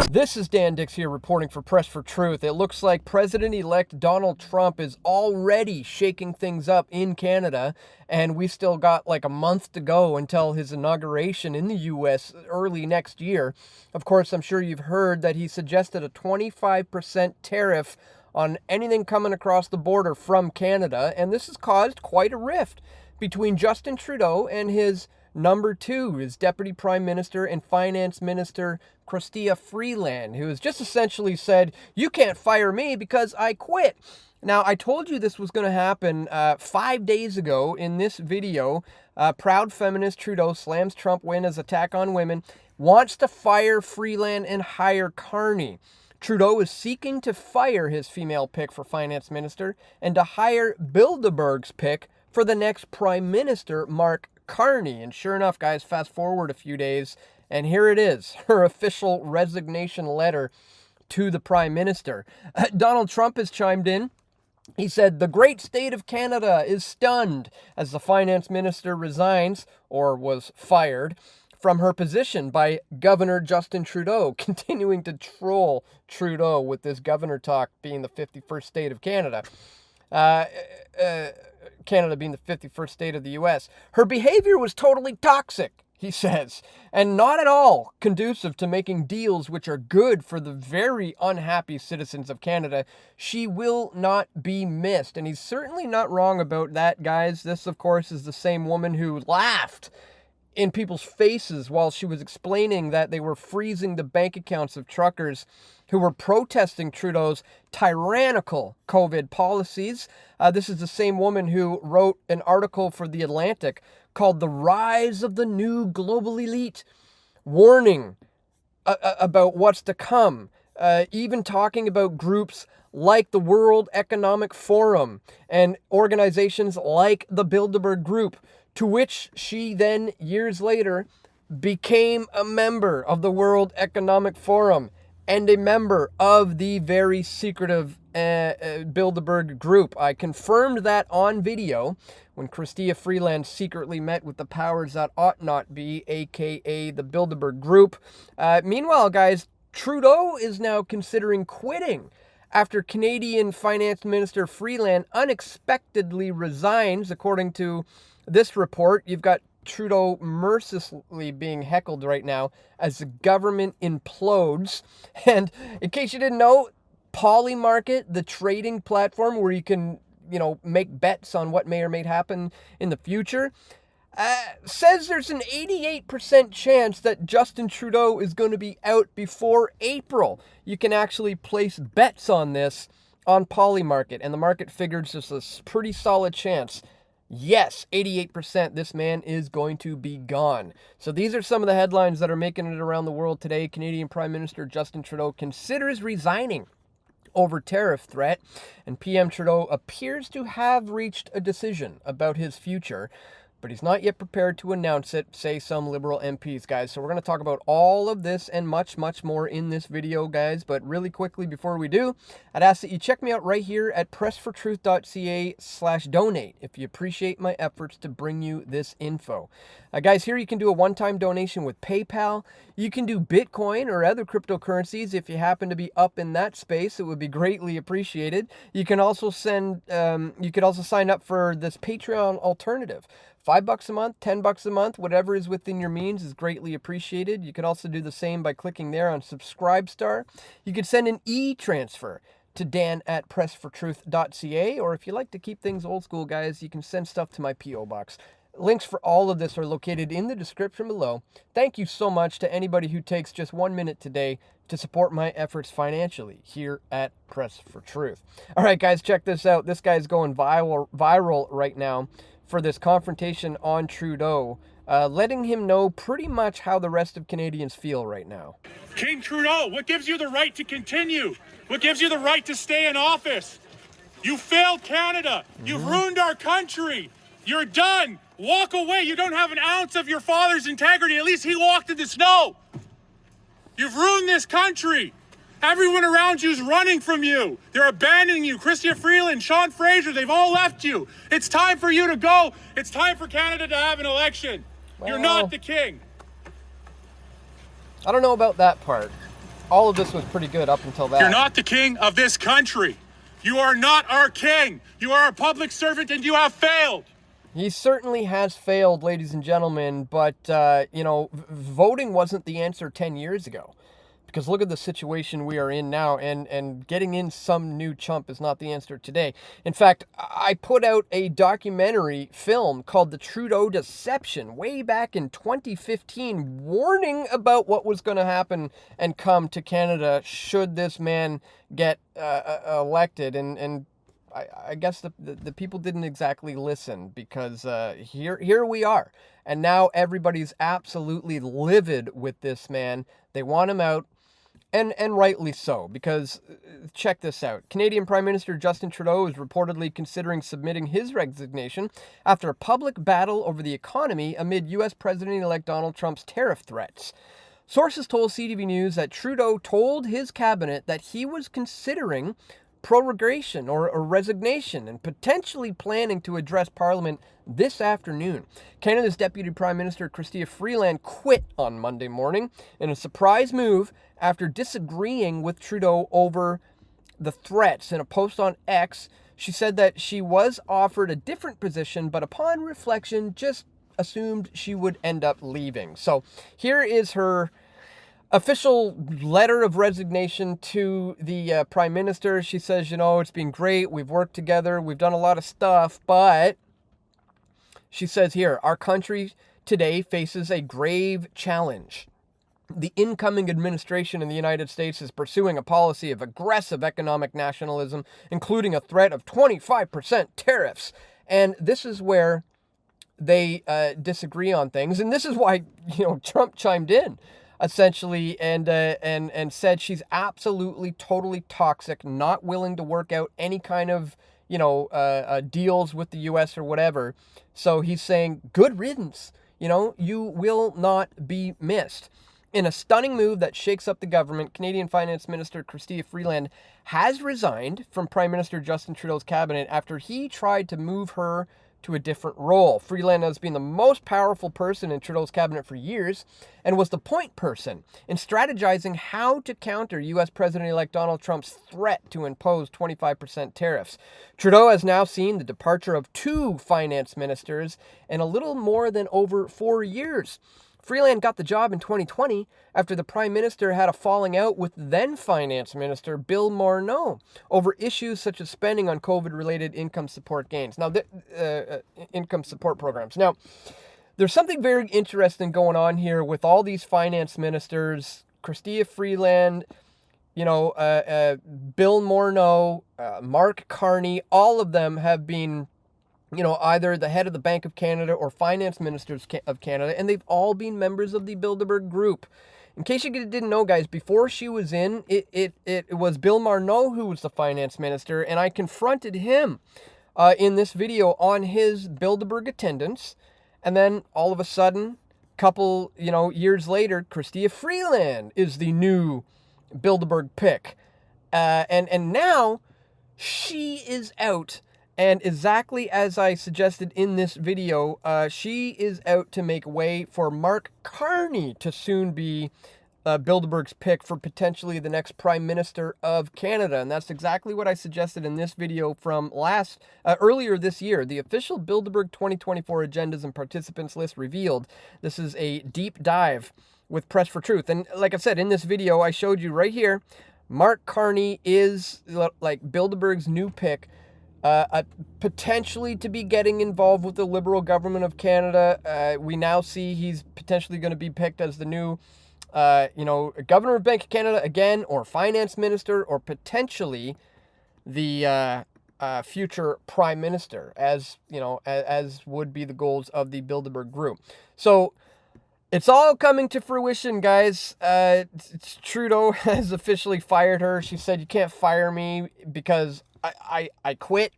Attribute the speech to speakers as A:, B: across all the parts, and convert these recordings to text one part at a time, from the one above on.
A: This is Dan Dicks here reporting for Press for Truth. It looks like President-elect Donald Trump is already shaking things up in Canada, and we still got like a month to go until his inauguration in the U.S. early next year. Of course, I'm sure you've heard that he suggested a 25% tariff on anything coming across the border from Canada, and this has caused quite a rift between Justin Trudeau and his number two, his Deputy Prime Minister and Finance Minister, Chrystia Freeland, who has just essentially said, you can't fire me because I quit. Now, I told you this was going to happen 5 days ago in this video. Proud feminist Trudeau slams Trump win as attack on women, wants to fire Freeland and hire Carney. Trudeau is seeking to fire his female pick for finance minister and to hire Bilderberg's pick for the next prime minister, Mark Carney. And sure enough, guys, fast forward a few days, and here it is, her official resignation letter to the prime minister. Donald Trump has chimed in. He said, the great state of Canada is stunned as the finance minister resigns, or was fired, from her position by Governor Justin Trudeau, continuing to troll Trudeau with this governor talk being the 51st state of Canada. Canada being the 51st state of the U.S. Her behavior was totally toxic, he says, and not at all conducive to making deals which are good for the very unhappy citizens of Canada. She will not be missed. And he's certainly not wrong about that, guys. This, of course, is the same woman who laughed in people's faces while she was explaining that they were freezing the bank accounts of truckers who were protesting Trudeau's tyrannical COVID policies. This is the same woman who wrote an article for The Atlantic called The Rise of the New Global Elite, warning about what's to come, even talking about groups like the World Economic Forum and organizations like the Bilderberg Group, to which she then, years later, became a member of the World Economic Forum and a member of the very secretive Bilderberg Group. I confirmed that on video when Chrystia Freeland secretly met with the powers that ought not be, aka the Bilderberg Group. Meanwhile, guys, Trudeau is now considering quitting after Canadian Finance Minister Freeland unexpectedly resigns, according to this report. You've got Trudeau mercilessly being heckled right now as the government implodes. And in case you didn't know, Polymarket, the trading platform where you can, make bets on what may or may happen in the future, says there's an 88% chance that Justin Trudeau is going to be out before April. You can actually place bets on this on Polymarket, and the market figures there's a pretty solid chance. Yes, 88%, this man is going to be gone. So these are some of the headlines that are making it around the world today. Canadian Prime Minister Justin Trudeau considers resigning over tariff threat, and PM Trudeau appears to have reached a decision about his future, but he's not yet prepared to announce it, say some Liberal MPs, guys. So we're going to talk about all of this and much, much more in this video, guys. But really quickly, before we do, I'd ask that you check me out right here at pressfortruth.ca/donate if you appreciate my efforts to bring you this info. Guys, here you can do a one-time donation with PayPal. You can do Bitcoin or other cryptocurrencies if you happen to be up in that space. It would be greatly appreciated. You can also sign up for this Patreon alternative. $5 a month, $10 a month, whatever is within your means is greatly appreciated. You can also do the same by clicking there on Subscribestar. You can send an e-transfer to dan@pressfortruth.ca, or if you like to keep things old school, guys, you can send stuff to my P.O. box. Links for all of this are located in the description below. Thank you so much to anybody who takes just 1 minute today to support my efforts financially here at Press for Truth. All right, guys, check this out. This guy's going viral right now for this confrontation on Trudeau, letting him know pretty much how the rest of Canadians feel right now.
B: King Trudeau, what gives you the right to continue? What gives you the right to stay in office? You failed Canada. You've ruined our country. You're done. Walk away. You don't have an ounce of your father's integrity. At least he walked in the snow. You've ruined this country. Everyone around you is running from you. They're abandoning you. Chrystia Freeland, Sean Fraser, they've all left you. It's time for you to go. It's time for Canada to have an election. Well, you're not the king.
A: I don't know about that part. all of this was pretty good up until that.
B: You're not the king of this country. You are not our king. You are a public servant and you have failed.
A: He certainly has failed, ladies and gentlemen, but, voting wasn't the answer 10 years ago. Because look at the situation we are in now, and getting in some new chump is not the answer today. In fact, I put out a documentary film called The Trudeau Deception way back in 2015, warning about what was going to happen and come to Canada should this man get elected. And I guess the people didn't exactly listen, because here we are. And now everybody's absolutely livid with this man. They want him out. And rightly so, because check this out. Canadian Prime Minister Justin Trudeau is reportedly considering submitting his resignation after a public battle over the economy amid U.S. President-elect Donald Trump's tariff threats. Sources told CTV News that Trudeau told his cabinet that he was considering prorogation or resignation and potentially planning to address Parliament this afternoon. Canada's Deputy Prime Minister Chrystia Freeland quit on Monday morning in a surprise move after disagreeing with Trudeau over the threats. In a post on X, she said that she was offered a different position, but upon reflection, just assumed she would end up leaving. So here is her official letter of resignation to the Prime Minister. She says, it's been great. We've worked together. We've done a lot of stuff, but she says here, our country today faces a grave challenge. The incoming administration in the United States is pursuing a policy of aggressive economic nationalism, including a threat of 25% tariffs. And this is where they disagree on things. And this is why, Trump chimed in, essentially, and said she's absolutely, totally toxic, not willing to work out any kind of, deals with the U.S. or whatever. So he's saying, good riddance. You will not be missed. In a stunning move that shakes up the government, Canadian Finance Minister Chrystia Freeland has resigned from Prime Minister Justin Trudeau's cabinet after he tried to move her to a different role. Freeland has been the most powerful person in Trudeau's cabinet for years and was the point person in strategizing how to counter U.S. President-elect Donald Trump's threat to impose 25% tariffs. Trudeau has now seen the departure of 2 finance ministers in a little more than over 4 years. Freeland got the job in 2020 after the Prime Minister had a falling out with then Finance Minister Bill Morneau over issues such as spending on COVID-related income support gains. Now, income support programs. Now, there's something very interesting going on here with all these finance ministers, Chrystia Freeland, Bill Morneau, Mark Carney. All of them have been either the head of the Bank of Canada or finance ministers of Canada, and they've all been members of the Bilderberg group. In case you didn't know, guys, before she was in, it was Bill Morneau who was the finance minister, and I confronted him in this video on his Bilderberg attendance, and then all of a sudden, couple, years later, Chrystia Freeland is the new Bilderberg pick, and now she is out. And exactly as I suggested in this video, she is out to make way for Mark Carney to soon be Bilderberg's pick for potentially the next Prime Minister of Canada. And that's exactly what I suggested in this video from earlier this year. The official Bilderberg 2024 agendas and participants list revealed. This is a deep dive with Press for Truth. And like I said, in this video, I showed you right here, Mark Carney is like Bilderberg's new pick. Potentially to be getting involved with the Liberal government of Canada. We now see he's potentially going to be picked as the new, Governor of Bank of Canada again, or Finance Minister, or potentially the future Prime Minister, as would be the goals of the Bilderberg group. So it's all coming to fruition, guys. Trudeau has officially fired her. She said, "You can't fire me because I quit."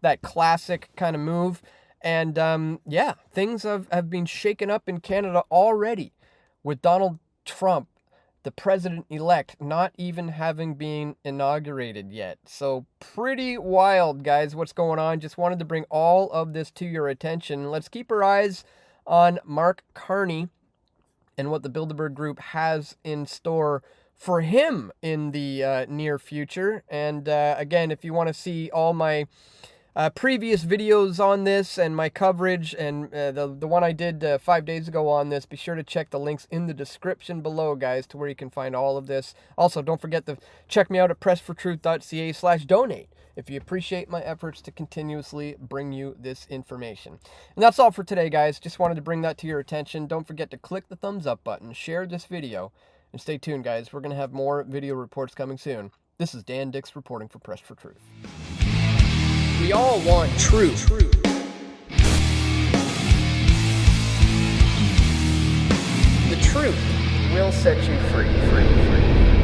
A: That classic kind of move. And things have been shaken up in Canada already with Donald Trump, the president-elect, not even having been inaugurated yet. So pretty wild, guys, what's going on. Just wanted to bring all of this to your attention. Let's keep our eyes on Mark Carney and what the Bilderberg group has in store for him in the near future. And again, if you want to see all my previous videos on this and my coverage and the one I did 5 days ago on this, be sure to check the links in the description below, guys, to where you can find all of this. Also, don't forget to check me out at pressfortruth.ca/donate if you appreciate my efforts to continuously bring you this information. And that's all for today, guys. Just wanted to bring that to your attention. Don't forget to click the thumbs up button, share this video, and stay tuned, guys. We're going to have more video reports coming soon. This is Dan Dicks reporting for Press for Truth. We all want truth. The truth will set you free.